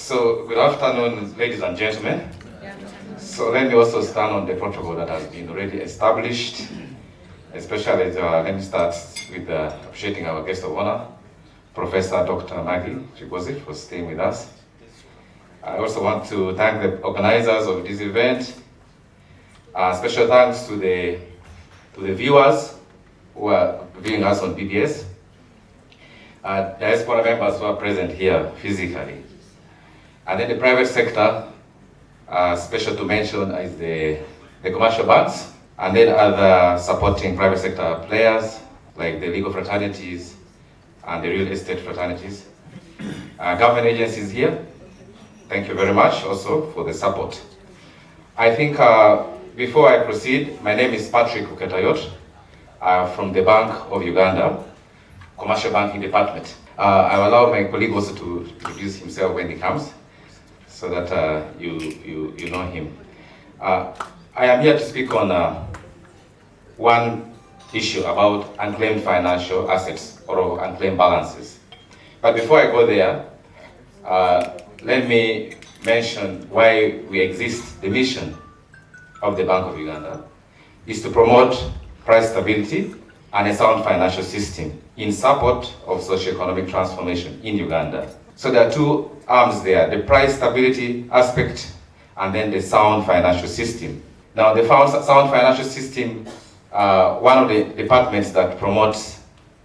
So, good afternoon, ladies and gentlemen. So, let me also stand on the protocol that has been already established, especially let me start with appreciating our guest of honor, Professor Dr. Maggie Chigozi, for staying with us. I also want to thank the organizers of this event. Special thanks to the viewers who are viewing us on PBS. Diaspora members who are present here physically. And then the private sector, special to mention is the commercial banks, and then other supporting private sector players like the legal fraternities and the real estate fraternities. Government agencies here, thank you very much also for the support. I think before I proceed, my name is Patrick Okettayot from the Bank of Uganda, Commercial Banking Department. I will allow my colleague also to introduce himself when he comes, so that you know him. I am here to speak on one issue about unclaimed financial assets or unclaimed balances. But before I go there, let me mention why we exist. The mission of the Bank of Uganda is to promote price stability and a sound financial system in support of socio-economic transformation in Uganda. So there are two arms there, the price stability aspect and then the sound financial system. Now the sound financial system, one of the departments that promotes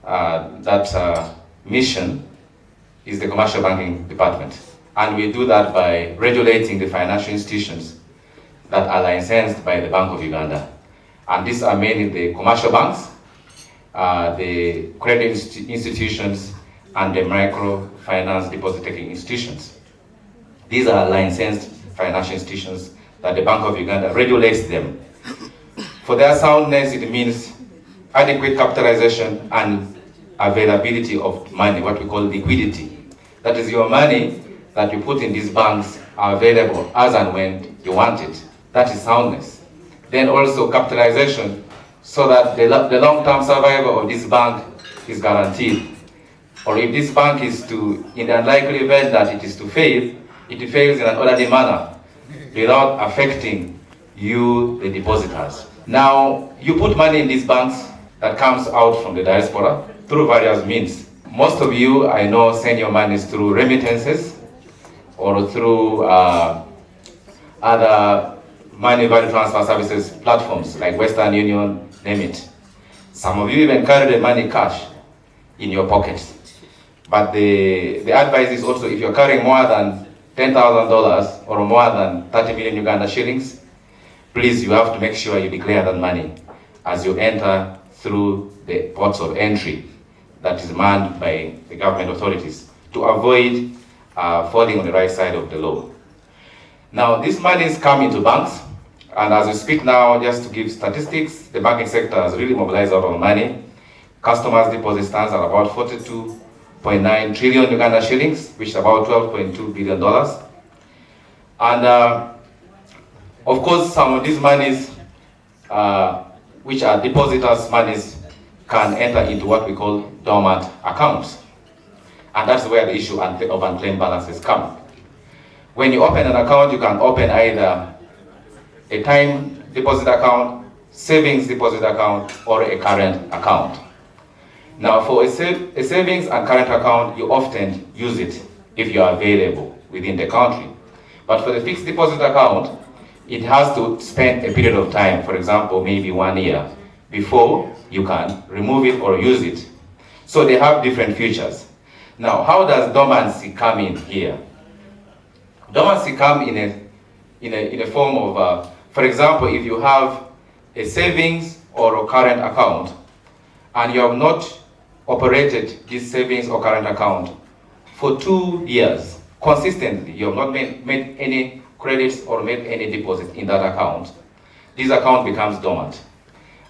that mission is the commercial banking department. And we do that by regulating the financial institutions that are licensed by the Bank of Uganda. And these are mainly the commercial banks, the credit institutions, and the microfinance deposit-taking institutions. These are licensed financial institutions that the Bank of Uganda regulates them. For their soundness, it means adequate capitalization and availability of money, what we call liquidity. That is, your money that you put in these banks are available as and when you want it. That is soundness. Then also capitalization, so that the long-term survival of this bank is guaranteed. Or if this bank is in the unlikely event that it is to fail, it fails in an orderly manner without affecting you, the depositors. Now, you put money in these banks that comes out from the diaspora through various means. Most of you, I know, send your monies through remittances or through other money value transfer services platforms like Western Union, name it. Some of you even carry the money cash in your pockets. But the advice is also, if you're carrying more than $10,000 or more than 30 million Uganda shillings, please, you have to make sure you declare that money as you enter through the ports of entry that is manned by the government authorities to avoid falling on the right side of the law. Now, these monies come into banks, and as we speak now, just to give statistics, the banking sector has really mobilized a lot of money. Customers' deposit stands at about 42.9 trillion Uganda shillings, which is about $12.2 billion. And of course, some of these monies, which are depositors' monies, can enter into what we call dormant accounts. And that's where the issue of unclaimed balances come. When you open an account, you can open either a time deposit account, savings deposit account, or a current account. Now, for a savings and current account, you often use it if you are available within the country. But for the fixed deposit account, it has to spend a period of time, for example, maybe 1 year, before you can remove it or use it. So they have different features. Now, how does dormancy come in here? Dormancy come in a form of, for example, if you have a savings or a current account, and you have not operated this savings or current account for 2 years consistently, you have not made any credits or made any deposit in that account, this account becomes dormant.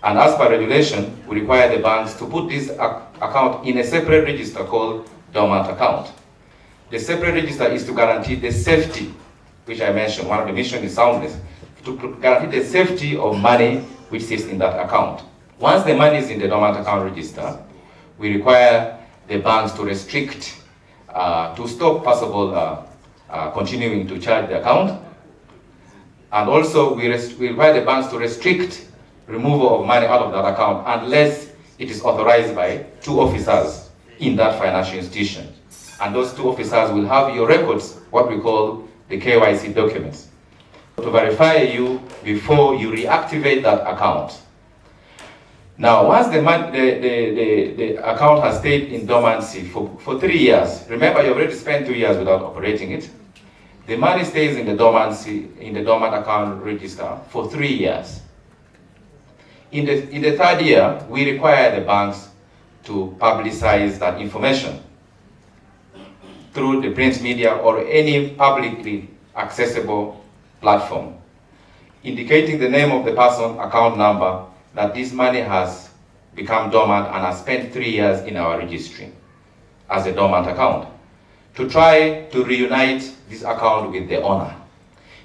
And as per regulation, we require the banks to put this account in a separate register called dormant account. The separate register is to guarantee the safety, which I mentioned, one of the missions is soundness, to guarantee the safety of money which sits in that account. Once the money is in the dormant account register, we require the banks to restrict, to stop, first of all, continuing to charge the account. And also we require the banks to restrict removal of money out of that account unless it is authorized by 2 officers in that financial institution. And those 2 officers will have your records, what we call the KYC documents, to verify you before you reactivate that account. Now, once the account has stayed in dormancy for 3 years, remember you already spent 2 years without operating it, the money stays in the dormancy, in the dormant account register for 3 years. In the 3rd year, we require the banks to publicize that information through the print media or any publicly accessible platform, indicating the name of the person, account number, that this money has become dormant and has spent 3 years in our registry as a dormant account, to try to reunite this account with the owner.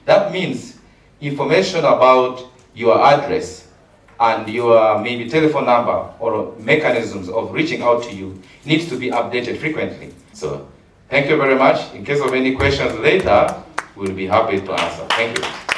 That means information about your address and your maybe telephone number or mechanisms of reaching out to you needs to be updated frequently. So thank you very much. In case of any questions later, we'll be happy to answer. Thank you.